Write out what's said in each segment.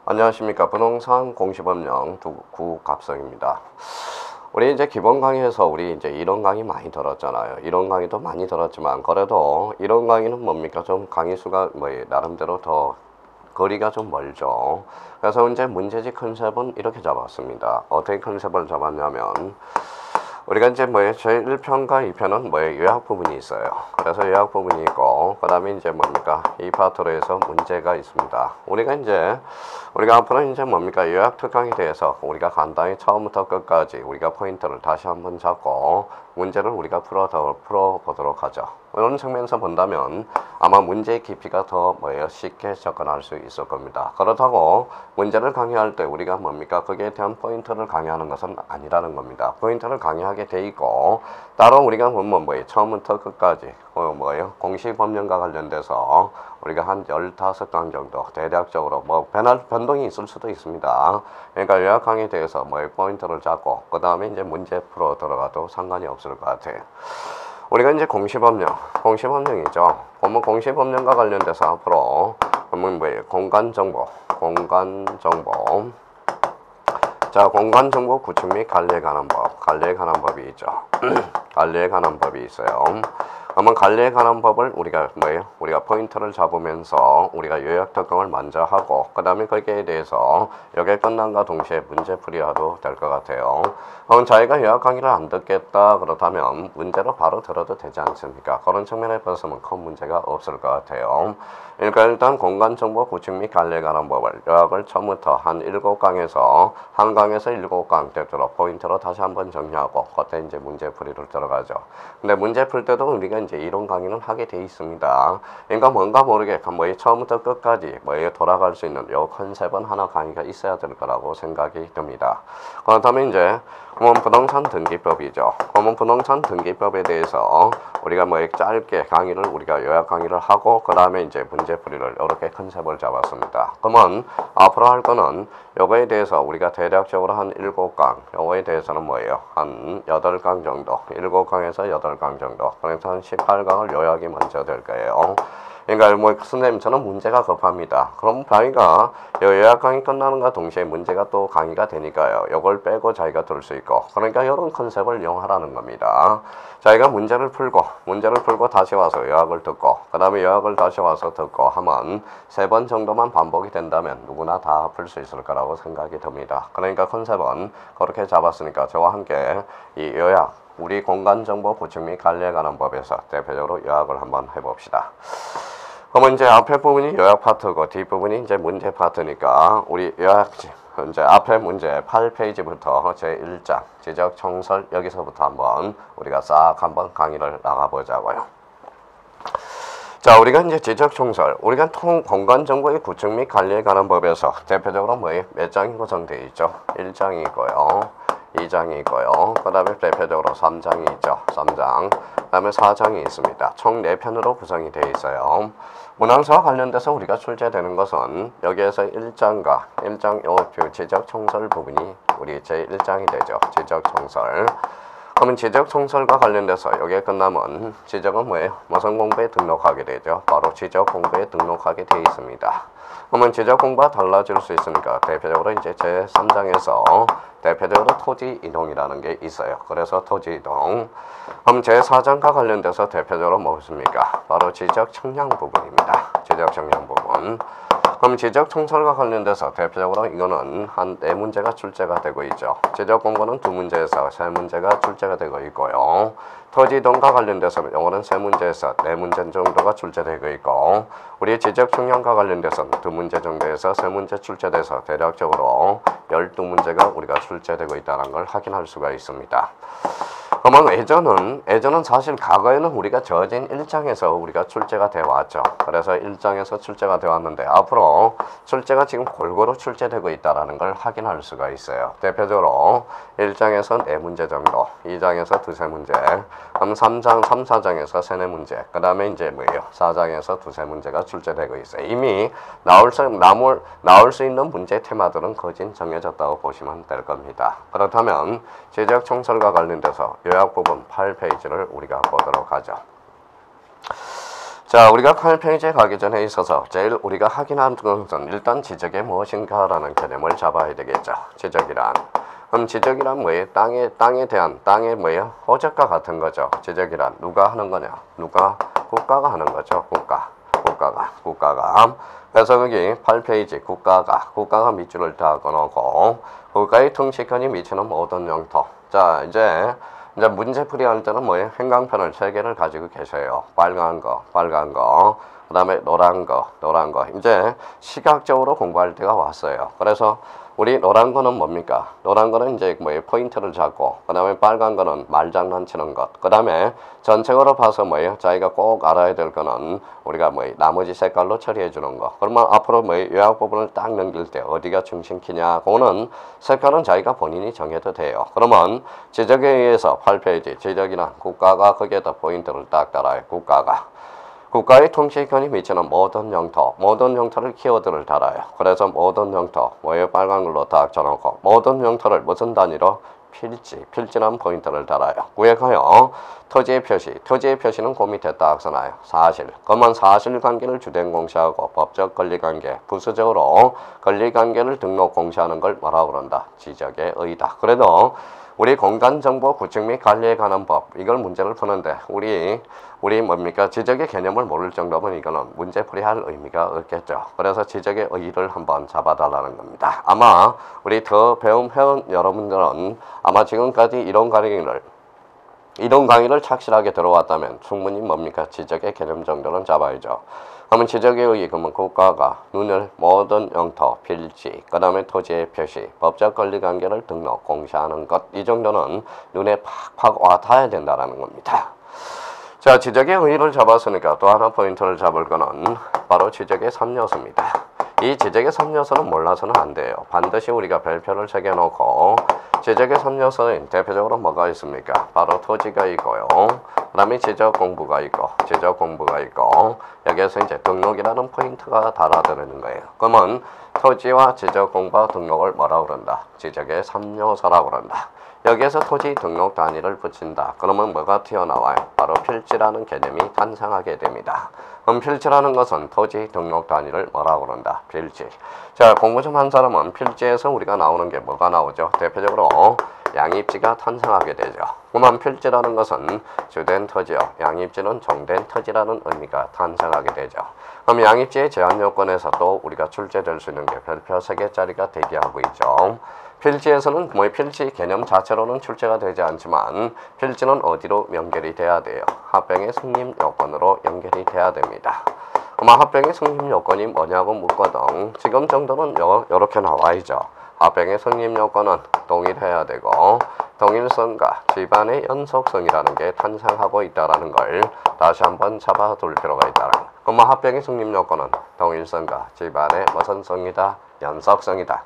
안녕하십니까. 부동산 공시법령 구갑성입니다. 우리 이제 기본 강의에서 우리 이제 이론 강의 많이 들었잖아요. 이론 강의도 많이 들었지만 그래도 이론 강의는 뭡니까? 좀 강의 수가 나름대로 더 거리가 좀 멀죠. 그래서 이제 문제집 컨셉은 이렇게 잡았습니다. 어떻게 컨셉을 잡았냐면 우리가 이제 제 1편과 2편은 요약 부분이 있어요. 그래서 요약 부분이 있고, 그 다음에 이제 이 파트로 해서 문제가 있습니다. 우리가 앞으로 이제 요약 특강에 대해서 우리가 간단히 처음부터 끝까지 우리가 포인트를 다시 한번 잡고 문제를 우리가 풀어보도록 하죠. 이런 측면에서 본다면 아마 문제의 깊이가 더 쉽게 접근할 수 있을 겁니다. 그렇다고 문제를 강의할 때 우리가 거기에 대한 포인트를 강의하는 것은 아니라는 겁니다. 포인트를 강의하게 돼 있고, 따로 우리가 보면 처음부터 끝까지 공시법령과 관련돼서 우리가 한 15강 정도 대략적으로 변동이 있을 수도 있습니다. 그러니까 요약 강의에 대해서 포인트를 잡고 그 다음에 이제 문제 풀어 들어가도 상관이 없을 것 같아요. 우리가 이제 공시법령이죠. 공시법령과 관련돼서 앞으로 공간정보. 자, 공간정보 구축 및 관리에 관한 법이 있죠. 관리에 관한 법이 있어요. 그러면 관리에 관한 법을 우리가 포인트를 잡으면서 우리가 요약 특강을 먼저 하고, 그 다음에 거기에 대해서 여기 끝난과 동시에 문제 풀이해도 될 것 같아요. 그럼 자기가 요약 강의를 안 듣겠다 그렇다면 문제로 바로 들어도 되지 않습니까? 그런 측면에 봤으면 큰 문제가 없을 것 같아요. 그러니까 일단 공간정보 구축 및 관리에 관한 법을 요약을 처음부터 한 7강에서 한 강에서 7강 되도록 포인트로 다시 한번 정리하고 그때 이제 문제 풀이를 들어가죠. 근데 문제 풀 때도 우리가 이제 이론 강의는 하게 돼 있습니다. 그러니까 뭔가 모르게 처음부터 끝까지 돌아갈 수 있는 요 컨셉은 하나 강의가 있어야 될 거라고 생각이 듭니다. 그렇다면 이제 부동산 등기법이죠. 부동산 등기법에 대해서 우리가 짧게 강의를 우리가 요약 강의를 하고 그 다음에 이제 문제 풀이를 이렇게 컨셉을 잡았습니다. 그러면 앞으로 할 거는 요거에 대해서 우리가 대략적으로 한 7강, 요거에 대해서는 한 8강 정도, 7강에서 8강 정도, 그래서 한 18강을 요약이 먼저 될 거예요. 그러니까 선생님 저는 문제가 급합니다. 그럼 자기가 요약 강의 끝나는과 동시에 문제가 또 강의가 되니까요. 요걸 빼고 자기가 들 수 있고, 그러니까 이런 컨셉을 이용하라는 겁니다. 자기가 문제를 풀고 다시 와서 요약을 듣고 그 다음에 요약을 다시 와서 듣고 하면 3번 정도만 반복이 된다면 누구나 다 풀 수 있을 거라고 생각이 듭니다. 그러니까 컨셉은 그렇게 잡았으니까 저와 함께 이 요약, 우리 공간정보 구축 및 관리에 관한 법에서 대표적으로 요약을 한번 해봅시다. 그러면 이제 앞에 부분이 요약 파트고 뒷부분이 이제 문제 파트니까 우리 요약지 이제 앞에 문제 8페이지부터 제1장 지적 총설 여기서부터 한번 우리가 싹 한번 강의를 나가보자고요. 자, 우리가 이제 지적 총설, 우리가 공간정보의 구축 및 관리에 관한 법에서 대표적으로 몇 장이 구성되어 있죠? 1장이 있고요. 2장이 있고요. 그 다음에 대표적으로 3장이 있죠. 3장. 그 다음에 4장이 있습니다. 총 4편으로 구성이 되어 있어요. 문항서와 관련돼서 우리가 출제되는 것은 여기에서 1장 요 지적 총설 부분이 우리 제1장이 되죠. 지적 총설. 그러면 지적 총설과 관련돼서 여기에 끝나면 지적은 무슨 공부에 등록하게 되죠? 바로 지적 공부에 등록하게 되어 있습니다. 그러면 지적 공부가 달라질 수 있으니까 대표적으로 이제 제3장에서 대표적으로 토지 이동이라는 게 있어요. 그래서 토지 이동. 그럼 제4장과 관련돼서 대표적으로 무엇입니까? 바로 지적 청량 부분입니다. 지적 청량 부분. 그럼 지적 총설과 관련돼서 대표적으로 이거는 한 4문제가 출제가 되고 있죠. 지적 공부는 2문제에서 3문제가 출제가 되고 있고요. 토지 이동과 관련돼서 이거는 3문제에서 4문제 정도가 출제되고 있고, 우리 지적 청량과 관련돼서는 2문제 정도에서 3문제 출제돼서 대략적으로 12문제가 우리가 출제되고 있다는 걸 확인할 수가 있습니다. 그러면 예전은 사실 과거에는 우리가 저진 1장에서 우리가 출제가 되어 왔죠. 그래서 1장에서 출제가 되어 왔는데 앞으로 출제가 지금 골고루 출제되고 있다는 걸 확인할 수가 있어요. 대표적으로 1장에서 4문제 정도, 2장에서 2-3문제, 그럼 3장, 3, 4장에서 3-4문제, 그 다음에 이제 4장에서 2-3문제가 출제되고 있어요. 이미 나올 수 있는 문제 테마들은 거진 정해졌다고 보시면 될 겁니다. 그렇다면 지적 총설과 관련돼서 요약 부분 8페이지를 우리가 보도록 하죠. 자, 우리가 8페이지에 가기 전에 있어서 제일 우리가 확인하는 것은 일단 지적이 무엇인가라는 개념을 잡아야 되겠죠. 지적이란. 그럼 지적이란 뭐예요? 땅에 대한 땅의 뭐예요? 호적과 같은 거죠. 지적이란 누가 하는 거냐? 국가가 하는 거죠. 국가가. 그래서 거기 8페이지 국가가 밑줄을 다 끊어놓고 국가의 통치권이 미치는 모든 영토. 자, 이제 문제풀이 할 때는 뭐예요? 행강편을 3개를 가지고 계세요. 빨간 거. 그 다음에 노란 거. 이제 시각적으로 공부할 때가 왔어요. 그래서 우리 노란 거는 뭡니까? 노란 거는 이제 뭐예요? 포인트를 잡고, 그 다음에 빨간 거는 말장난치는 것. 그 다음에 전체적으로 봐서 뭐예요? 자기가 꼭 알아야 될 거는 우리가 뭐예요? 나머지 색깔로 처리해 주는 거. 그러면 앞으로 뭐예요? 요약 부분을 딱 넘길 때 어디가 중심키냐? 그거는 색깔은 자기가 본인이 정해도 돼요. 그러면 지적에 의해서 8페이지 지적이나 국가가 거기에다 포인트를 딱 달아요. 국가의 통치권이 미치는 모든 영토를 키워드를 달아요. 그래서 모든 영토, 뭐예요? 빨간 걸로 딱 쳐놓고, 모든 영토를 무슨 단위로? 필지란 포인트를 달아요. 위에 가요. 토지의 표시는 그 밑에 딱 써놔요. 사실. 그러면 사실관계를 주된 공시하고 법적 권리관계, 부수적으로 권리관계를 등록 공시하는 걸 뭐라고 그런다? 지적의 의의다. 그래도 우리 공간정보 구축 및 관리에 관한 법, 이걸 문제를 푸는데 우리 뭡니까? 지적의 개념을 모를 정도면 이거는 문제풀이할 의미가 없겠죠. 그래서 지적의 의의를 한번 잡아달라는 겁니다. 아마 우리 더 배움 회원 여러분들은 아마 지금까지 이런 강의를 착실하게 들어왔다면 충분히 뭡니까? 지적의 개념 정도는 잡아야죠. 그러면 지적의 의의, 그러면 국가가 눈을 모든 영토, 필지, 그 다음에 토지의 표시, 법적 권리관계를 등록, 공시하는 것, 이 정도는 눈에 팍팍 와닿아야 된다는 겁니다. 자, 지적의 의의를 잡았으니까 또 하나 포인트를 잡을 거는 바로 지적의 3요소입니다. 이 지적의 3요소는 몰라서는 안 돼요. 반드시 우리가 별표를 새겨놓고 지적의 3요소는 대표적으로 뭐가 있습니까? 바로 토지가 있고요. 그 다음에 지적 공부가 있고 여기에서 이제 등록이라는 포인트가 달아드는 거예요. 그러면 토지와 지적 공부와 등록을 뭐라고 그런다? 지적의 3요소라고 그런다. 여기에서 토지 등록 단위를 붙인다. 그러면 뭐가 튀어나와요? 바로 필지라는 개념이 탄생하게 됩니다. 그럼 필지라는 것은 토지 등록 단위를 뭐라고 그런다? 필지. 자, 공부 좀 한 사람은 필지에서 우리가 나오는 게 뭐가 나오죠? 대표적으로 양입지가 탄생하게 되죠. 그러면 필지라는 것은 주된 토지요. 양입지는 종된 토지라는 의미가 탄생하게 되죠. 그럼 양입지의 제한 요건에서 또 우리가 출제될 수 있는 게 별표 3개짜리가 대기하고 있죠. 필지에서는 필지 개념 자체로는 출제가 되지 않지만 필지는 어디로 연결이 돼야 돼요? 합병의 승립 요건으로 연결이 돼야 됩니다. 그럼 합병의 승립 요건이 뭐냐고 묻거든. 지금 정도는 이렇게 나와야죠. 합병의 승립 요건은 동일해야 되고 동일성과 집안의 연속성이라는 게 탄생하고 있다는 걸 다시 한번 잡아둘 필요가 있다는 거. 그럼 합병의 승립 요건은 동일성과 집안의 무슨 성이다? 연속성이다.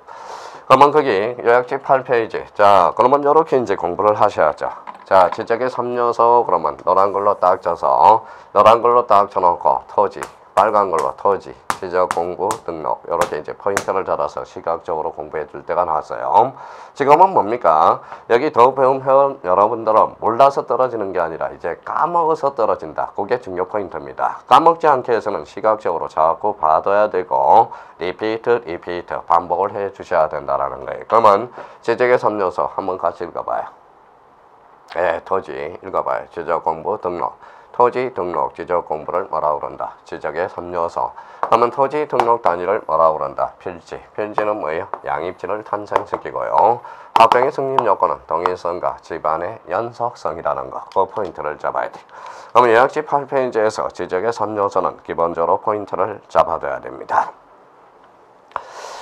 그러면 거기 요약지 8페이지. 자, 그러면 이렇게 이제 공부를 하셔야죠. 자, 지적의 3요소 그러면 노란 걸로 딱 쳐놓고 토지, 빨간 걸로 토지, 지적 공부 등록 이렇게 이제 포인트를 달아서 시각적으로 공부해 줄 때가 나왔어요. 지금은 뭡니까? 여기 더 배움 회원 여러분들은 몰라서 떨어지는 게 아니라 이제 까먹어서 떨어진다. 그게 중요 포인트입니다. 까먹지 않게 해서는 시각적으로 자꾸 봐둬야 되고 리피트 반복을 해 주셔야 된다라는 거예요. 그러면 지적의 3요소 한번 같이 읽어봐요. 네, 토지 읽어봐요. 지적 공부 등록. 토지 등록 지적 공부를 뭐라고 그런다? 지적의 3요소. 그러면 토지 등록 단위를 뭐라고 그런다? 필지. 필지는 뭐예요? 양입지를 탄생시키고요. 합병의 승립 요건은 동일성과 집안의 연속성이라는 거. 그 포인트를 잡아야 돼. 그러면 요약지 8페이지에서 지적의 3요소는 기본적으로 포인트를 잡아둬야 됩니다.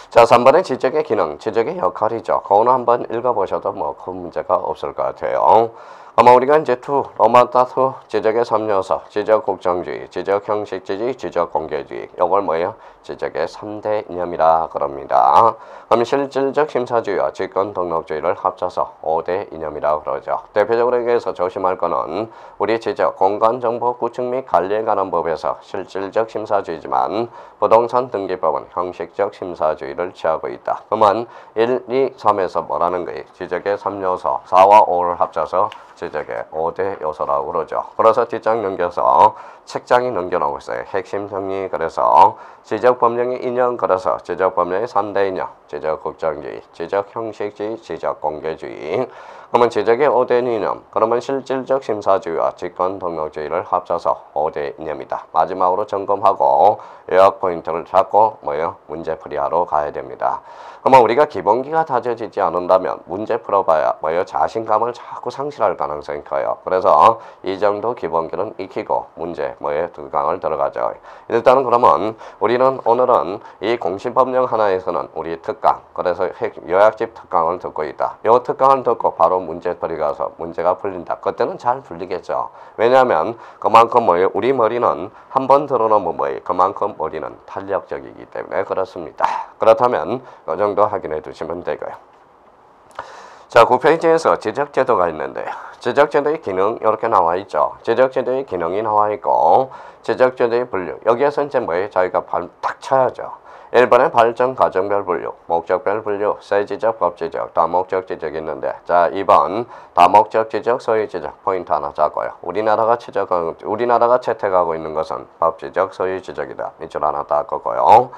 자, 3번의 지적의 기능, 지적의 역할이죠. 그거는 한번 읽어보셔도 뭐 큰 문제가 없을 것 같아요. 아마 우리가 이제 로마타 2 지적의 3요소, 지적 국정주의, 지적 형식주의, 지적 공개주의. 이걸 뭐예요? 지적의 3대 이념이라 그럽니다. 그럼 실질적 심사주의와 직권 등록주의를 합쳐서 5대 이념이라 그러죠. 대표적으로 여기에서 조심할 거는 우리 지적 공간정보 구축 및 관리에 관한 법에서 실질적 심사주의지만 부동산 등기법은 형식적 심사주의를 취하고 있다. 그러면 1, 2, 3에서 뭐라는 거예요? 지적의 3요소 4와 5를 합쳐서 지적의 5대 요소라고 그러죠. 그래서 뒷장 넘겨서 책장이 넘겨놓고 있어요. 핵심 정리. 그래서 지적 법령의 인형. 그래서 지적 법령의 3대 인형. 지적 국정주의, 지적 형식주의, 지적 공개주의. 그러면 지적의 5대 이념. 그러면 실질적 심사주의와 직권 등록주의를 합쳐서 5대 이념이다. 마지막으로 점검하고 요약 포인트를 잡고 문제풀이하러 가야 됩니다. 그러면 우리가 기본기가 다져지지 않는다면 문제 풀어봐야 자신감을 자꾸 상실할 가능성이 커요. 그래서 이 정도 기본기는 익히고 문제 두 강을 들어가죠. 일단은 그러면 우리는 오늘은 이 공시법령 하나에서는 우리 특강, 그래서 요약집 특강을 듣고 있다. 이 특강을 듣고 바로 문제풀이 가서 문제가 풀린다. 그때는 잘 풀리겠죠. 왜냐하면 그만큼 우리 머리는 한번 들어놓으면 그만큼 머리는 탄력적이기 때문에 그렇습니다. 그렇다면 그 정도 확인해 두시면 되고요. 자, 9페이지에서 지적제도가 있는데 지적제도의 기능 이렇게 나와 있죠. 지적제도의 기능이 나와 있고 지적제도의 분류. 여기에서 이제 저희가 딱 쳐야죠. 1번에 발전 과정별 분류, 목적별 분류, 세지적, 법지적, 다목적 지적이 있는데 자 2번 다목적 지적, 소유 지적 포인트 하나 잡고요. 우리나라가 채택하고 있는 것은 법지적, 소유 지적이다. 이줄 하나 닦고요.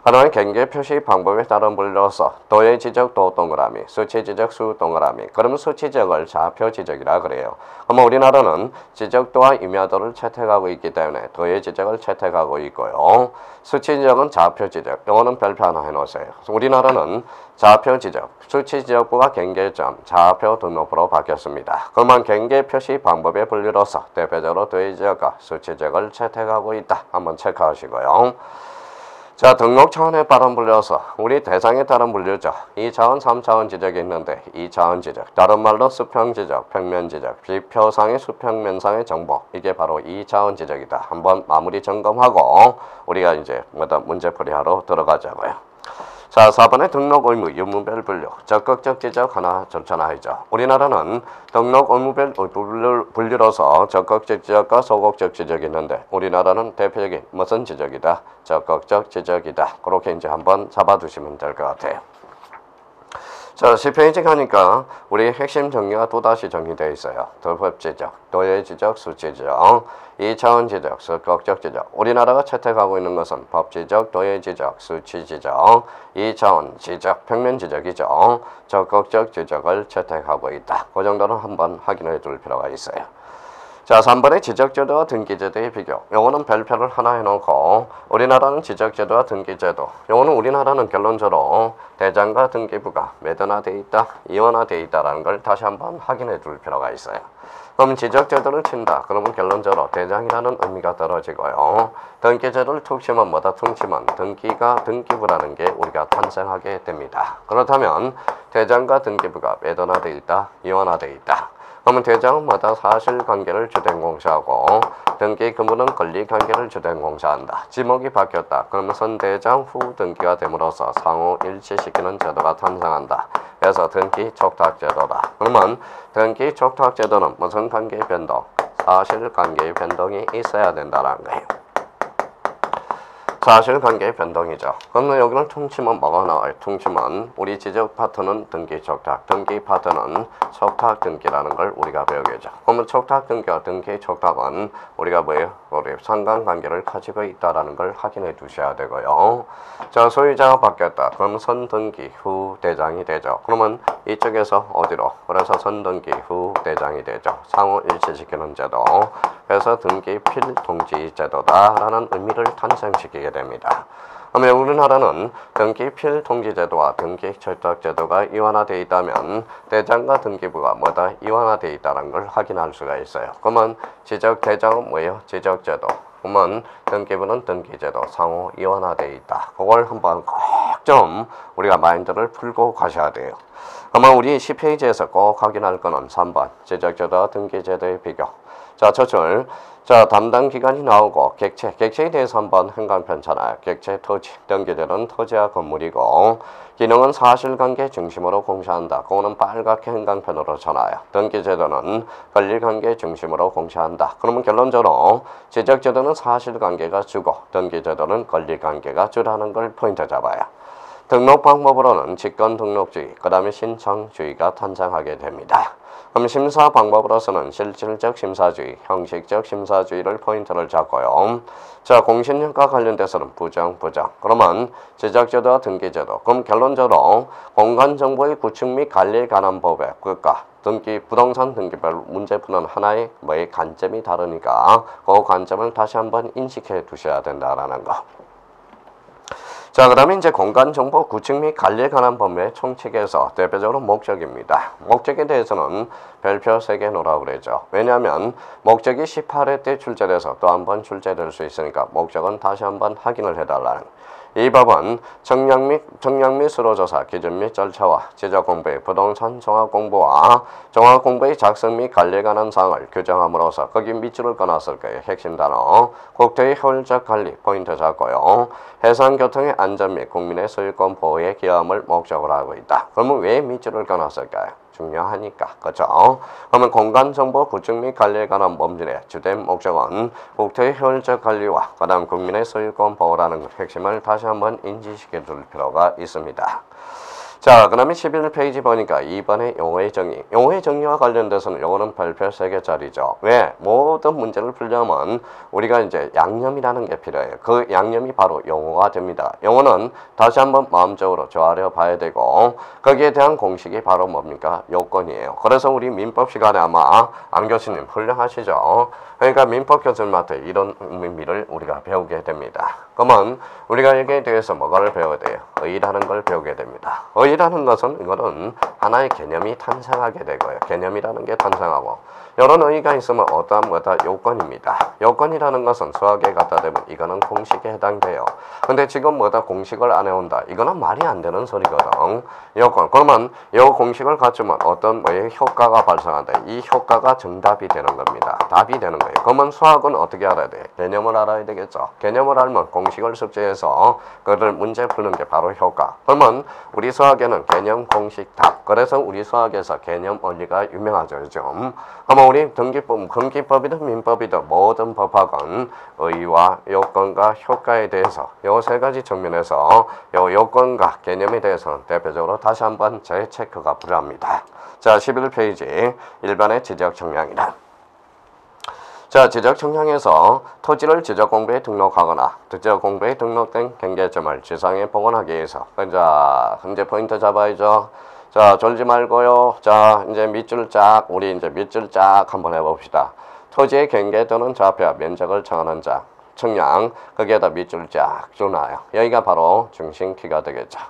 하나는 경계 표시 방법에 따른 분류로서 도의 지적 도 동그라미, 수치 지적 수 동그라미. 그러면 수치 지적을 좌표 지적이라 그래요. 그러면 우리나라는 지적도와 임야도를 채택하고 있기 때문에 도의 지적을 채택하고 있고요. 수치 지적은 좌표 지적. 이거는 별표 하나 해놓으세요. 우리나라는 좌표 지적, 수치 지적부가 경계점, 좌표 등록부로 바뀌었습니다. 그러면 경계 표시 방법의 분류로서 대표적으로 도의 지적과 수치 지적을 채택하고 있다. 한번 체크하시고요. 자, 등록 차원에 따른 분류로서 우리 대상에 따른 분류죠. 2차원, 3차원 지적이 있는데 2차원 지적, 다른 말로 수평 지적, 평면 지적, 비표상의 수평면상의 정보. 이게 바로 2차원 지적이다. 한번 마무리 점검하고 우리가 이제 문제풀이하러 들어가자고요. 자, 4번에 등록 의무, 유무별 분류, 적극적 지적 하나 전천하이죠. 우리나라는 등록 의무별 분류로서 적극적 지적과 소극적 지적이 있는데 우리나라는 대표적인 무슨 지적이다? 적극적 지적이다. 그렇게 이제 한번 잡아두시면 될 것 같아요. 자, 10페이지 가니까 우리 핵심 정리가 또다시 정리되어 있어요. 도법 지적, 도의 지적, 수치 지적, 2차원 지적, 적극적 지적. 우리나라가 채택하고 있는 것은 법 지적, 도의 지적, 수치 지적, 2차원 지적, 평면 지적이죠. 적극적 지적을 채택하고 있다. 그 정도는 한번 확인해 둘 필요가 있어요. 자, 3번의 지적제도와 등기제도의 비교. 요거는 별표를 하나 해놓고 우리나라는 지적제도와 등기제도. 요거는 우리나라는 결론적으로 대장과 등기부가 매도화되어 있다, 이원화되어 있다라는 걸 다시 한번 확인해 둘 필요가 있어요. 그럼 지적제도를 친다. 그러면 결론적으로 대장이라는 의미가 떨어지고요. 등기제도를 툭 치면 툭 치면 등기부라는 게 우리가 탄생하게 됩니다. 그렇다면 대장과 등기부가 매도화되어 있다, 이원화되어 있다. 그러면 대장은 사실관계를 주된공시하고 등기부는 권리관계를 주된공시한다. 지목이 바뀌었다. 그러면 선대장 후 등기가 됨으로써 상호 일치시키는 제도가 탄생한다. 그래서 등기 촉탁제도다. 그러면 등기 촉탁제도는 무슨 관계의 변동? 사실관계의 변동이 있어야 된다는 거예요. 사실관계의 변동이죠. 그러면 여기는 퉁치면 뭐가 나와요? 퉁치면 우리 지적 파트는 등기 촉탁, 등기 파트는 촉탁 등기라는 걸 우리가 배우겠죠. 그러면 촉탁 등기와 등기 촉탁은 우리가 우리 상관관계를 가지고 있다라는 걸 확인해 두셔야 되고요. 자, 소유자가 바뀌었다. 그럼 선등기 후 대장이 되죠. 그러면 이쪽에서 어디로? 그래서 선등기 후 대장이 되죠. 상호 일치시키는 제도. 그래서 등기 필통지 제도다라는 의미를 탄생시키게 됩니다. 그러면 우리나라는 등기 필통지제도와 등기 촉탁제도가 이완화되어 있다면 대장과 등기부가 이완화되어 있다는 걸 확인할 수가 있어요. 그러면 지적 대장은 뭐예요? 지적제도. 그러면 등기부는 등기제도 상호 이완화되어 있다. 그걸 한번 꼭 좀 우리가 마인드를 풀고 가셔야 돼요. 그러면 우리 10페이지에서 꼭 확인할 거는 3번 지적제도와 등기제도의 비교. 자, 저출. 자, 담당 기관이 나오고 객체에 대해서 한번 행간편잖아요. 객체 토지, 등기제도는 토지와 건물이고 기능은 사실관계 중심으로 공시한다. 그거는 빨갛게 행간편으로 전화요. 등기제도는 권리관계 중심으로 공시한다. 그러면 결론적으로 지적제도는 사실관계가 주고 등기제도는 권리관계가 주라는 걸 포인트 잡아요. 등록 방법으로는 직권 등록주의, 그 다음에 신청주의가 탄생하게 됩니다. 그럼 심사 방법으로서는 실질적 심사주의, 형식적 심사주의를 포인트를 잡고요. 자, 공신력과 관련돼서는 부정. 그러면 제작제도와 등기제도. 그럼 결론적으로 공간정보의 구축 및 관리에 관한 법의 국가 등기, 부동산 등기별 문제 푸는 하나의 뭐의 관점이 다르니까 그 관점을 다시 한번 인식해 두셔야 된다라는 거. 자, 그 다음에 이제 공간정보 구축 및 관리에 관한 법의 총칙에서 대표적으로 목적입니다. 목적에 대해서는 별표 3개 놓으라고 그러죠. 왜냐하면 목적이 18회 때 출제돼서 또 한 번 출제될 수 있으니까 목적은 다시 한번 확인을 해달라는. 이 법은 정량 및 수로조사 기준 및 절차와 지적공부의 부동산 종합공부와 종합공부의 작성 및 관리에 관한 사항을 규정함으로써 거기 밑줄을 끊었을 거예요. 핵심 단어. 국토의 효율적 관리 포인트 잡고요. 해상교통의 안전 및 국민의 소유권 보호에 기여함을 목적으로 하고 있다. 그러면 왜 밑줄을 끊었을까요? 중요하니까. 그렇죠? 그러면 공간정보 구축 및 관리에 관한 법률의 주된 목적은 국토의 효율적 관리와 그 다음 국민의 소유권 보호라는 핵심을 다시 한번 인지시켜 둘 필요가 있습니다. 자, 그 다음에 11페이지 보니까 2번의 용어의 정의. 용어의 정의와 관련돼서는 요거는 별표 3개짜리죠. 왜? 모든 문제를 풀려면 우리가 이제 양념이라는 게 필요해요. 그 양념이 바로 용어가 됩니다. 용어는 다시 한번 마음적으로 조아려 봐야 되고 거기에 대한 공식이 바로 뭡니까? 요건이에요. 그래서 우리 민법 시간에 아마 안 교수님 훌륭하시죠? 그러니까 민법 교수님한테 이런 의미를 우리가 배우게 됩니다. 그러면 우리가 여기에 대해서 뭐가를 배워야 돼요? 의라는 걸 배우게 됩니다. 의라는 것은 이거는 하나의 개념이 탄생하게 되고요. 개념이라는 게 탄생하고 이런 의의가 있으면 어떠한 요건입니다. 요건이라는 것은 수학에 갖다 대면 이거는 공식에 해당돼요. 근데 지금 공식을 안 해온다. 이거는 말이 안 되는 소리거든. 요건. 그러면 이 공식을 갖추면 어떤 효과가 발생한다. 이 효과가 정답이 되는 겁니다. 답이 되는 거예요. 그러면 수학은 어떻게 알아야 돼? 개념을 알아야 되겠죠. 개념을 알면 공식을 숙지해서 그걸 문제 푸는 게 바로 효과. 그러면 우리 수학에는 개념, 공식, 답. 그래서 우리 수학에서 개념 원리가 유명하죠. 요즘. 그러면 우리 등기법이든 민법이든 모든 법학은 의의와 요건과 효과에 대해서 요 3가지 측면에서 요 요건과 개념에 대해서는 대표적으로 다시 한번 재체크가 필요합니다. 자, 11페이지 1번의 지적 청량이다. 자, 지적 청량에서 토지를 지적공부에 등록하거나 지적공부에 등록된 경계점을 지상에 복원하기 위해서 자, 현재 포인트 잡아야죠. 자, 졸지 말고요. 자, 이제 밑줄 짝, 우리 이제 밑줄 짝 한번 해봅시다. 토지의 경계 또는 좌표, 면적을 정하는 자, 청량, 거기에다 밑줄 쫙 줄나요. 여기가 바로 중심키가 되겠죠.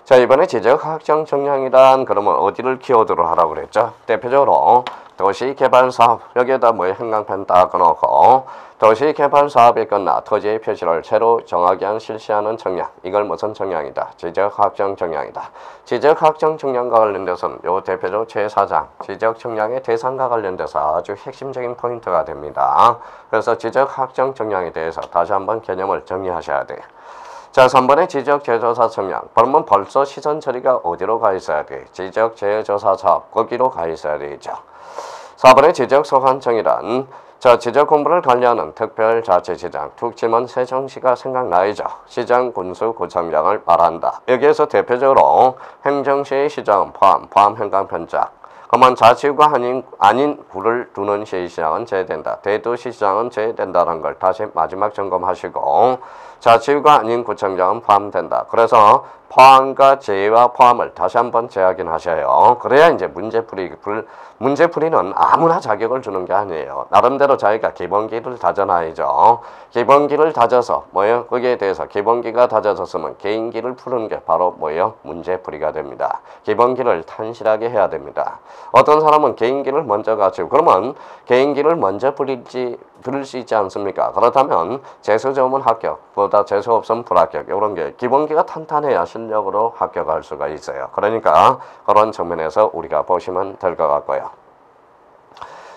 자, 이번에 지적확정 청량이란 그러면 어디를 키워드로 하라고 그랬죠? 대표적으로 도시개발사업, 여기에다 형광펜 딱 넣고 도시개발사업이 끝나 토지의 표시를 새로 정하기 위한 실시하는 청량, 이걸 무슨 청량이다? 지적확정 청량이다. 지적확정 청량과 관련돼서는 요 대표적 제4장 지적청량의 대상과 관련돼서 아주 핵심적인 포인트가 됩니다. 그래서 지적확정 청량에 대해서 다시 한번 개념을 정리하셔야 돼요. 자, 3번의 지적재조사 청량. 그러면 벌써 시선 처리가 어디로 가 있어야 돼? 지적재조사 사업, 거기로 가 있어야 되죠. 4번의 지적소관청이란 자, 지적공부를 관리하는 특별자치시장, 툭 치면 세종시가 생각나야죠. 시장, 군수, 구청장을 말한다. 여기에서 대표적으로 행정시의 시장은 포함 행강편짝. 그러면 자치구가 아닌 구를 두는 시시장은 제외된다. 대도시시장은 제외된다는 걸 다시 마지막 점검하시고 자치구가 아닌 구청장은 포함된다. 그래서 포함과 제외와 포함을 다시 한번 재확인하셔요. 그래야 이제 문제풀이는 아무나 자격을 주는 게 아니에요. 나름대로 자기가 기본기를 다져놔야죠. 기본기를 다져서 거기에 대해서 기본기가 다져졌으면 개인기를 푸는 게 바로 문제풀이가 됩니다. 기본기를 탄실하게 해야 됩니다. 어떤 사람은 개인기를 먼저 갖추고 그러면 개인기를 먼저 부릴 수 있지 않습니까? 그렇다면 재수 좋으면 합격보다 재수 없으면 불합격. 이런 게 기본기가 탄탄해야 실력으로 합격할 수가 있어요. 그러니까 그런 측면에서 우리가 보시면 될 것 같고요.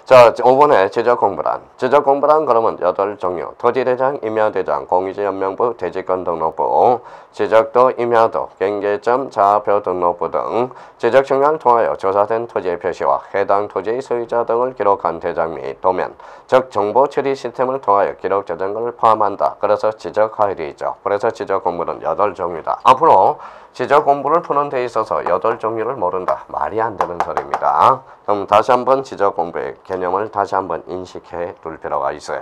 자, 5번에 지적 공부란. 지적 공부란 그러면 8종류. 토지대장, 임야대장, 공유지연명부, 대지권 등록부, 지적도, 임야도, 경계점, 자표 등록부 등 지적 측량을 통하여 조사된 토지의 표시와 해당 토지의 소유자 등을 기록한 대장 및 도면, 즉 정보 처리 시스템을 통하여 기록 저장을 포함한다. 그래서 지적 파일이죠. 그래서 지적 공부는 8종류다. 앞으로 지적 공부를 푸는 데 있어서 8종류를 모른다. 말이 안 되는 소리입니다. 그럼 다시 한번 지적 공부의 개념을 다시 한번 인식해 둘 필요가 있어요.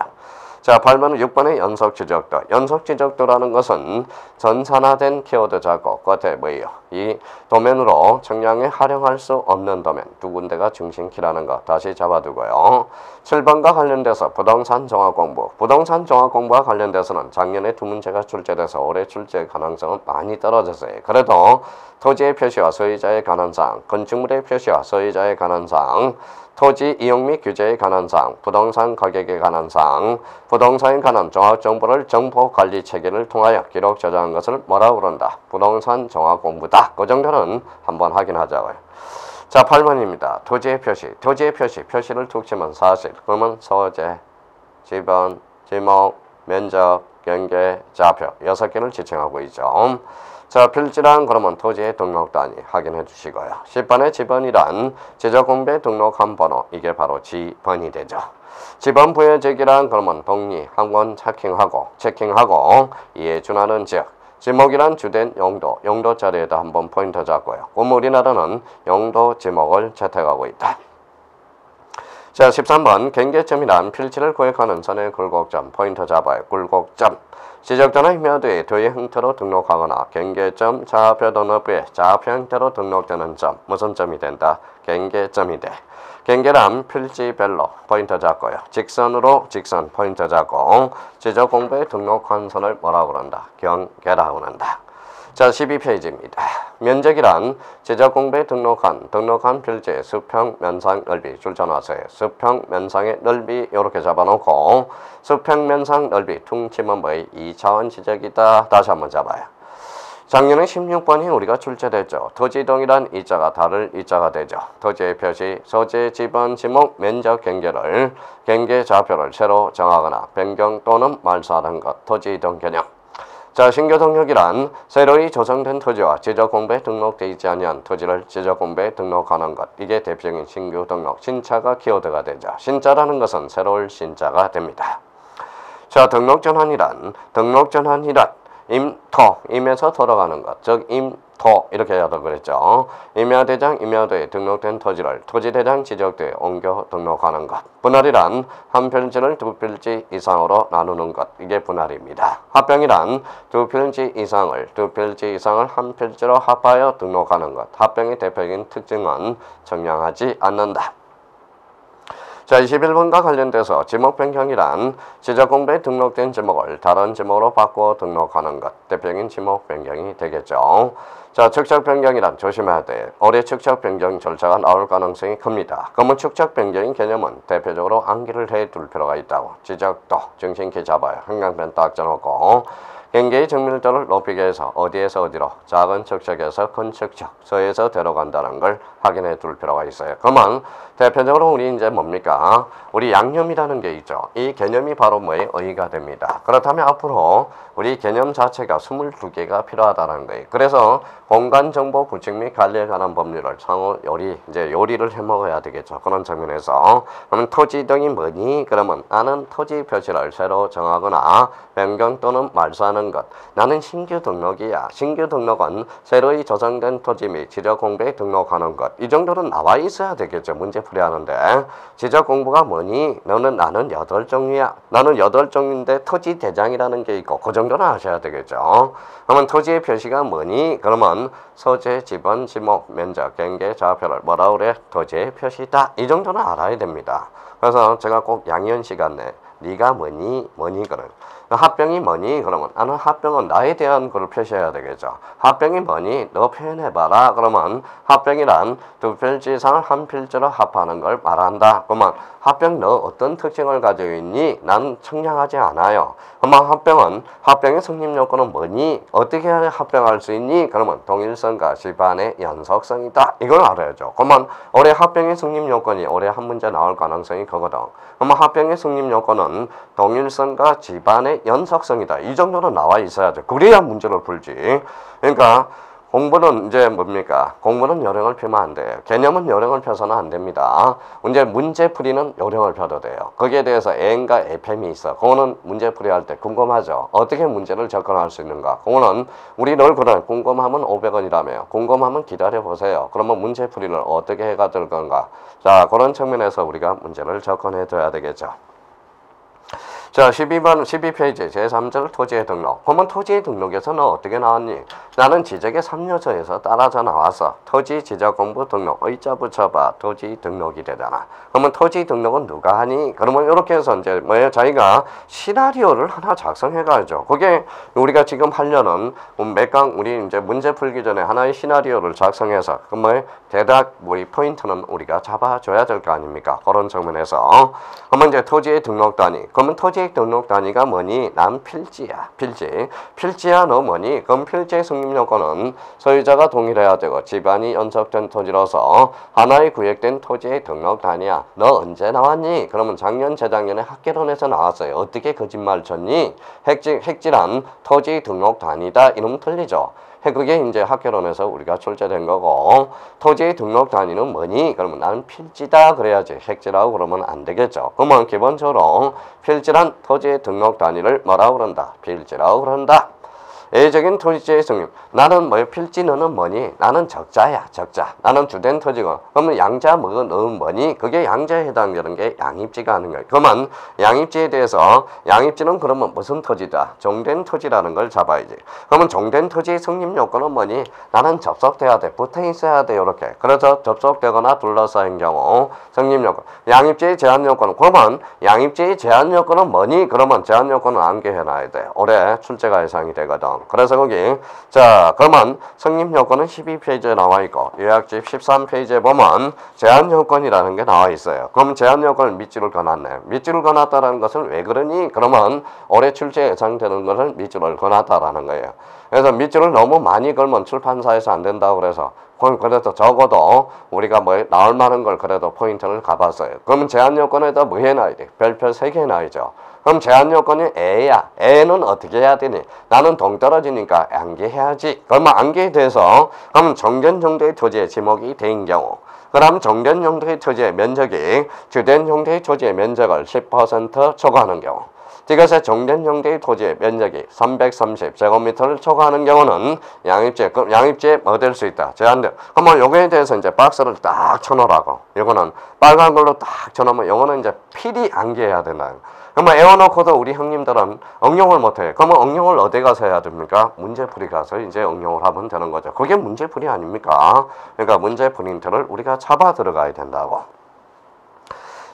자, 8번, 6번의 연속 지적도. 연속 지적도라는 것은 전산화된 키워드 작업 끝에 뭐예요? 이 도면으로 청량에 활용할 수 없는 도면 두 군데가 중심키라는 거 다시 잡아두고요. 7번과 관련돼서 부동산 종합 공부. 부동산 종합 공부와 관련돼서는 작년에 2문제가 출제돼서 올해 출제 가능성은 많이 떨어졌어요. 그래도 토지의 표시와 소유자에 관한 사항, 건축물의 표시와 소유자에 관한 사항, 토지 이용 및 규제에 관한 사항, 부동산 가격에 관한 사항, 부동산에 관한 종합정보를 정보관리 체계를 통하여 기록 저장한 것을 뭐라고 부른다? 부동산 종합 공부다. 그 정도는 한번 확인하자고요. 자, 8번입니다. 토지의 표시. 토지의 표시를 툭 치면 사실. 그러면 소재, 지번, 지목, 면적, 경계, 좌표 6개를 지칭하고 있죠. 자, 필지란 그러면 토지의 등록 단위 확인해 주시고요. 10번의 지번이란 지적공부에 등록한 번호, 이게 바로 지번이 되죠. 지번 부여지기란 그러면 동리 한번 체킹하고 이에 준하는 지역. 지목이란 주된 용도, 용도 자리에다 한번 포인터 잡고요. 우리나라는 용도 지목을 채택하고 있다. 자, 13번 경계점이란 필지를 구획하는 선의 굴곡점, 포인터 잡아요. 굴곡점. 지적도나 임야도에 도의 형태로 등록하거나 경계점, 좌표 등록부에 좌표 형태로 등록되는 점, 무슨 점이 된다? 경계점이 돼. 경계란 필지별로 포인터 잡고요. 직선으로 직선 포인터 잡고 지적 공부에 등록한 선을 뭐라고 그런다? 경계라고 한다. 자, 12페이지입니다. 면적이란 지적 공부에 등록한 필지의 수평, 면상, 넓이 줄쳐놨어요. 수평, 면상의 넓이 이렇게 잡아놓고 수평, 면상, 넓이 퉁치면 뭐의 2차원 지적이다. 다시 한번 잡아요. 작년에 16번이 우리가 출제됐죠. 토지동이란 이자가 다를 이자가 되죠. 토지의 표시, 소재, 지번, 지목, 면적, 경계를 경계 좌표를 새로 정하거나 변경 또는 말소하는 것. 토지이동 개념. 자, 신규 등록이란 새로이 조성된 토지와 지적 공부에 등록되어 있지 아니한 토지를 지적 공부에 등록하는 것. 이게 대표적인 신규 등록. 신자가 키워드가 되죠. 신자라는 것은 새로울 신자가 됩니다. 자, 등록 전환이란 임에서 돌아가는 것, 즉 임토 이렇게 하다 그랬죠. 임야대장, 임야도에 등록된 토지를 토지대장 지적도에 옮겨 등록하는 것. 분할이란 한 필지를 두 필지 이상으로 나누는 것, 이게 분할입니다. 합병이란 두 필지 이상을 한 필지로 합하여 등록하는 것. 합병의 대표적인 특징은 청량하지 않는다. 자, 21번과 관련돼서 지목 변경이란 지적 공부에 등록된 지목을 다른 지목으로 바꿔 등록하는 것. 대표적인 지목 변경이 되겠죠. 자, 축적 변경이란 조심해야 돼. 올해 축적 변경 절차가 나올 가능성이 큽니다. 그러면 축적 변경인 개념은 대표적으로 암기를 해 둘 필요가 있다고. 지적도 중심키 잡아요. 형광펜 딱 잡아놓고 경계의 정밀도를 높이기 위해서 어디에서 어디로 작은 축적에서 큰 축적, 서에서 데려간다는 걸 확인해 둘 필요가 있어요. 그러면 대표적으로 우리 이제 뭡니까? 우리 양념이라는 게 있죠. 이 개념이 바로 뭐의 의의가 됩니다. 그렇다면 앞으로 우리 개념 자체가 22개가 필요하다는 거예요. 그래서 공간정보 구축 및 관리에 관한 법률을 상호 요리를 해 먹어야 되겠죠. 그런 측면에서 그러면 토지등이 뭐니? 그러면 나는 토지 표시를 새로 정하거나 변경 또는 말소하는 것. 나는 신규 등록이야. 신규 등록은 새로이 조성된 토지 및 지적 공부에 등록하는 것. 이 정도는 나와 있어야 되겠죠. 문제 풀이하는데 지적 공부가 뭐니? 나는 8종류야. 나는 8종류인데 토지 대장이라는 게 있고 그 정도는 아셔야 되겠죠. 그러면 토지의 표시가 뭐니? 그러면 소재, 지번, 지목, 면적, 경계, 좌표를 뭐라 그래? 토지의 표시다. 이 정도는 알아야 됩니다. 그래서 제가 꼭 양현 시간 내 네가 뭐니 그런 합병이 뭐니? 그러면 나는 합병은 나에 대한 걸 표시해야 되겠죠. 합병이 뭐니? 너 표현해봐라. 그러면 합병이란 두 필지 이상을 한 필지로 합하는 걸 말한다. 그러면 합병 너 어떤 특징을 가지고 있니? 난 청량하지 않아요. 그러면 합병의 성립 요건은 뭐니? 어떻게 합병할 수 있니? 그러면 동일성과 집안의 연속성이다. 이걸 알아야죠. 그러면 올해 합병의 성립 요건이 올해 한 문제 나올 가능성이 크거든. 그러면 합병의 성립 요건은 동일성과 집안의 연속성이다. 이 정도는 나와 있어야죠. 그래야 문제를 풀지. 그러니까 공부는 이제 뭡니까? 공부는 요령을 펴면 안 돼요. 개념은 요령을 펴서는 안 됩니다. 이제 문제풀이는 요령을 펴도 돼요. 거기에 대해서 N과 FM이 있어. 그거는 문제풀이 할 때 궁금하죠. 어떻게 문제를 접근할 수 있는가? 그거는 우리 늘 그런 궁금하면 500원이라며. 궁금하면 기다려보세요. 그러면 문제풀이를 어떻게 해가 될 건가? 자, 그런 측면에서 우리가 문제를 접근해 둬야 되겠죠. 자, 12페이지 제3절 토지의 등록. 그러면 토지의 등록에서 너 어떻게 나왔니? 나는 지적의 3요소에서 따라서 나왔어. 토지 지적 공부 등록. 의자 붙여봐. 토지 등록이 되잖아. 그러면 토지 등록은 누가 하니? 그러면 이렇게 해서 이제 뭐예요? 자기가 시나리오를 하나 작성해 가야죠. 그게 우리가 지금 하려는 우리 이제 문제 풀기 전에 하나의 시나리오를 작성해서 그 뭐예요? 대략 우리 포인트는 우리가 잡아줘야 될 거 아닙니까? 그런 측면에서. 그러면 이제 토지의 등록 단위. 그러면 토지의 등록 단위가 뭐니? 난 필지야. 필지야 너 뭐니? 그럼 필지의 성립 요건은 소유자가 동일해야 되고 집안이 연속된 토지로서 하나의 구역된 토지의 등록 단위야. 너 언제 나왔니? 그러면 작년 재작년에 학개론에서 나왔어요. 어떻게 거짓말 쳤니? 핵질한 토지 등록 단위다. 이러면 틀리죠. 그게 이제 학개론에서 우리가 출제된 거고, 토지의 등록 단위는 뭐니? 그러면 나는 필지다 그래야지. 핵지라고 그러면 안 되겠죠. 그러면 기본적으로 필지란 토지의 등록 단위를 뭐라고 그런다? 필지라고 그런다. A적인 토지의 성립. 나는 필지 너는 뭐니? 나는 적자야. 적자. 나는 주된 토지고. 그러면 양자 너는 뭐니? 그게 양자에 해당되는 게 양입지가 하는 거예요. 그러면 양입지에 대해서 양입지는 그러면 무슨 토지다? 종된 토지라는 걸 잡아야지. 그러면 종된 토지의 성립 요건은 뭐니? 나는 접속돼야 돼. 붙어 있어야 돼. 이렇게. 그래서 접속되거나 둘러싸인 경우 성립 요건. 양입지의 제한 요건은 그러면 양입지의 제한 요건은 뭐니? 그러면 제한 요건은 암기해놔야 돼. 올해 출제가 예상이 되거든. 그래서 거기 자 그러면 성립 요건은 12페이지에 나와 있고 요약집 13페이지에 보면 제한 요건이라는 게 나와 있어요. 그럼 제한 요건을 밑줄을 그어놨네. 밑줄을 그어놨다라는 것은 왜 그러니? 그러면 올해 출제 예상되는 것을 밑줄을 그어놨다라는 거예요. 그래서 밑줄을 너무 많이 걸면 출판사에서 안 된다고 그래서 그래도 적어도 우리가 나올 만한 걸 그래도 포인트를 가봤어요. 그러면 제한 요건에다 뭐 해놔야 돼? 별표 3개 해놔야죠. 그럼 제한 요건이 A야. A는 어떻게 해야 되니? 나는 동떨어지니까 암기해야지. 그러면 암기에 대해서 그럼 정된 정도의 토지의 지목이 된 경우 그럼 정된 정도의 토지의 면적이 주된 정도의 토지의 면적을 10% 초과하는 경우 이것의 정된 정도의 토지의 면적이 330제곱미터를 초과하는 경우는 양입지에 뭐 될 수 있다? 제한돼. 그러면 요거에 대해서 이제 박스를 딱 쳐놓으라고. 요거는 빨간 걸로 딱 쳐놓으면 요거는 이제 필히 암기해야 된다. 그러면 애워놓고도 우리 형님들은 응용을 못해. 그러면 응용을 어디 가서 해야 됩니까? 문제풀이 가서 이제 응용을 하면 되는 거죠. 그게 문제풀이 아닙니까? 그러니까 문제풀이를 우리가 잡아 들어가야 된다고.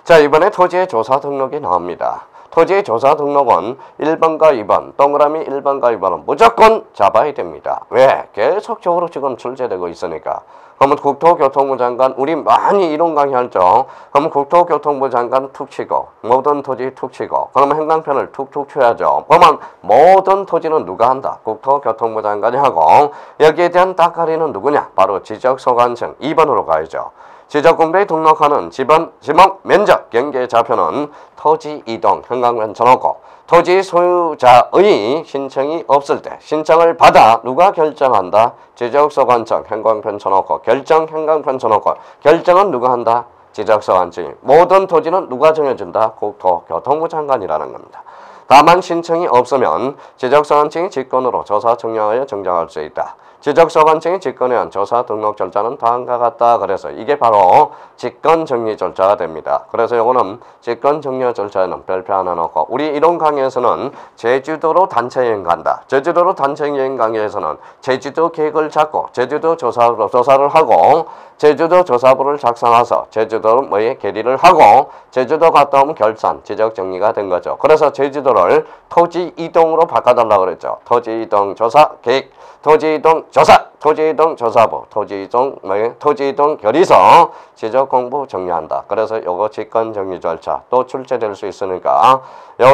자, 이번에 토지의 조사 등록이 나옵니다. 토지의 조사 등록은 1번과 2번, 동그라미 1번과 2번은 무조건 잡아야 됩니다. 왜? 계속적으로 지금 출제되고 있으니까. 그러면 국토교통부 장관, 우리 많이 이론 강의하죠. 그러면 국토교통부 장관 툭 치고, 모든 토지 툭 치고, 그러면 행당편을 툭툭 쳐야죠. 그러면 모든 토지는 누가 한다? 국토교통부 장관이 하고, 여기에 대한 따까리는 누구냐? 바로 지적소관청 2번으로 가야죠. 지적공부에 등록하는 지목 면적 경계 좌표는 토지 이동 현관편 쳐놓고 토지 소유자의 신청이 없을 때 신청을 받아 누가 결정한다? 지적소관청 현관편 쳐놓고 결정 현관편 쳐놓고 결정은 누가 한다? 지적소관청이. 모든 토지는 누가 정해준다? 국토교통부 장관이라는 겁니다. 다만 신청이 없으면 지적소관청이 직권으로 조사 청량하여 정정할 수 있다. 지적소관청이 직권한 조사 등록 절차는 다음과 같다. 그래서 이게 바로 직권 정리 절차가 됩니다. 그래서 요거는 직권 정리 절차에는 별표 하나 넣고 우리 이론 강의에서는 제주도로 단체 여행 간다. 제주도로 단체 여행 강의에서는 제주도 계획을 잡고 제주도 조사를 하고 제주도 조사부를 작성해서 제주도로 계리를 하고 제주도 갔다 오면 결산, 지적 정리가 된 거죠. 그래서 제주도 포인트를 토지 이동으로 바꿔달라고 그랬죠. 토지 이동 조사 계획, 토지 이동 조사, 토지 이동 조사부, 토지 이동 결의서, 지적 공부 정리한다. 그래서 요거 직권 정리 절차 또 출제될 수 있으니까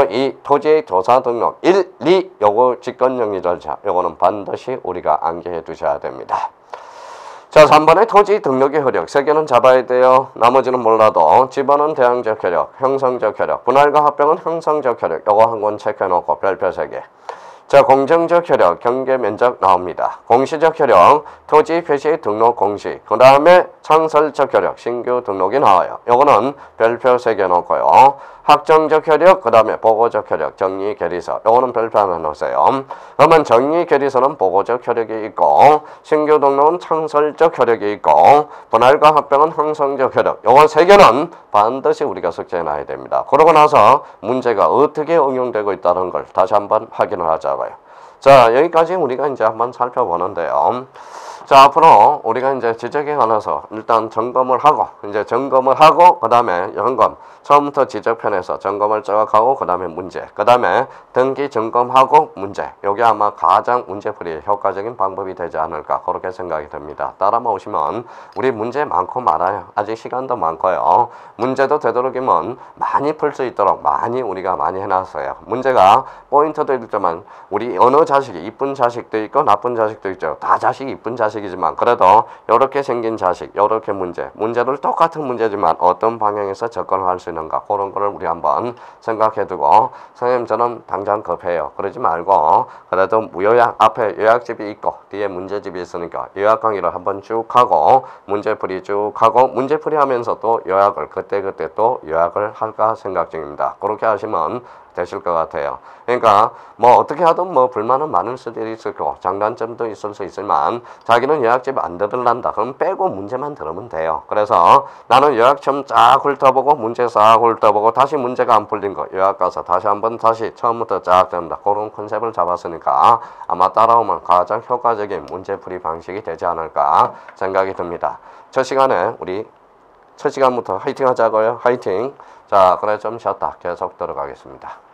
이 토지 조사 등록 1, 2 요거 직권 정리 절차 요거는 반드시 우리가 암기해 두셔야 됩니다. 자, 3번에 토지 등록의 효력 3개는 잡아야 돼요. 나머지는 몰라도 집어는 대항적 효력, 형성적 효력, 분할과 합병은 형성적 효력 요거 한 권 체크해놓고 별표 3개. 자, 공정적 효력, 경계 면적 나옵니다. 공시적 효력, 토지 표시 등록 공시, 그 다음에 창설적 효력, 신규 등록이 나와요. 요거는 별표 3개 놓고요. 확정적 효력, 그 다음에 보고적 효력, 정리 결의서, 요거는 별표 하나 놓으세요. 그러면 정리 결의서는 보고적 효력이 있고, 신규 등록은 창설적 효력이 있고, 분할과 합병은 형성적 효력, 요거 3개는 반드시 우리가 숙제해 놔야 됩니다. 그러고 나서 문제가 어떻게 응용되고 있다는 걸 다시 한번 확인을 하자고요. 자, 여기까지 우리가 이제 한번 살펴보는데요. 자, 앞으로 우리가 이제 지적에 관해서 일단 점검을 하고, 그 다음에 점검, 처음부터 지적편에서 점검을 쭉 하고, 그 다음에 문제, 그 다음에 등기 점검하고 문제. 요게 아마 가장 문제풀이의 효과적인 방법이 되지 않을까, 그렇게 생각이 듭니다. 따라만 오시면 우리 문제 많고 많아요. 아직 시간도 많고요. 문제도 되도록이면 많이 풀 수 있도록 우리가 많이 해놨어요. 문제가 포인트도 있지만 우리 어느 자식이 이쁜 자식도 있고 나쁜 자식도 있죠. 다 자식이 이쁜 자식이지만 그래도 이렇게 생긴 자식, 이렇게 문제를 똑같은 문제지만 어떤 방향에서 접근을 할 수 있는가, 그런 거를 우리 한번 생각해두고, 선생님 저는 당장 급해요 그러지 말고 그래도 무요약 앞에 요약집이 있고 뒤에 문제집이 있으니까 요약 강의를 한번 쭉 하고 문제풀이 쭉 하고 문제풀이 하면서 또 요약을 그때 또 요약을 할까 생각 중입니다. 그렇게 하시면 되실 것 같아요. 그러니까 뭐 어떻게 하든 뭐 불만은 많을 수도 있을 거고 장단점도 있을 수 있지만 자기는 요약집 안 들을란다 그럼 빼고 문제만 들으면 돼요. 그래서 나는 요약 처음 쫙 훑어보고 문제 싹 훑어보고 다시 문제가 안 풀린 거 요약 가서 다시 한번 다시 처음부터 쫙 된다, 그런 컨셉을 잡았으니까 아마 따라오면 가장 효과적인 문제풀이 방식이 되지 않을까 생각이 듭니다. 첫 시간에 우리 첫 시간부터 화이팅 하자고요. 화이팅. 자, 그래 좀 쉬었다 계속 들어가겠습니다.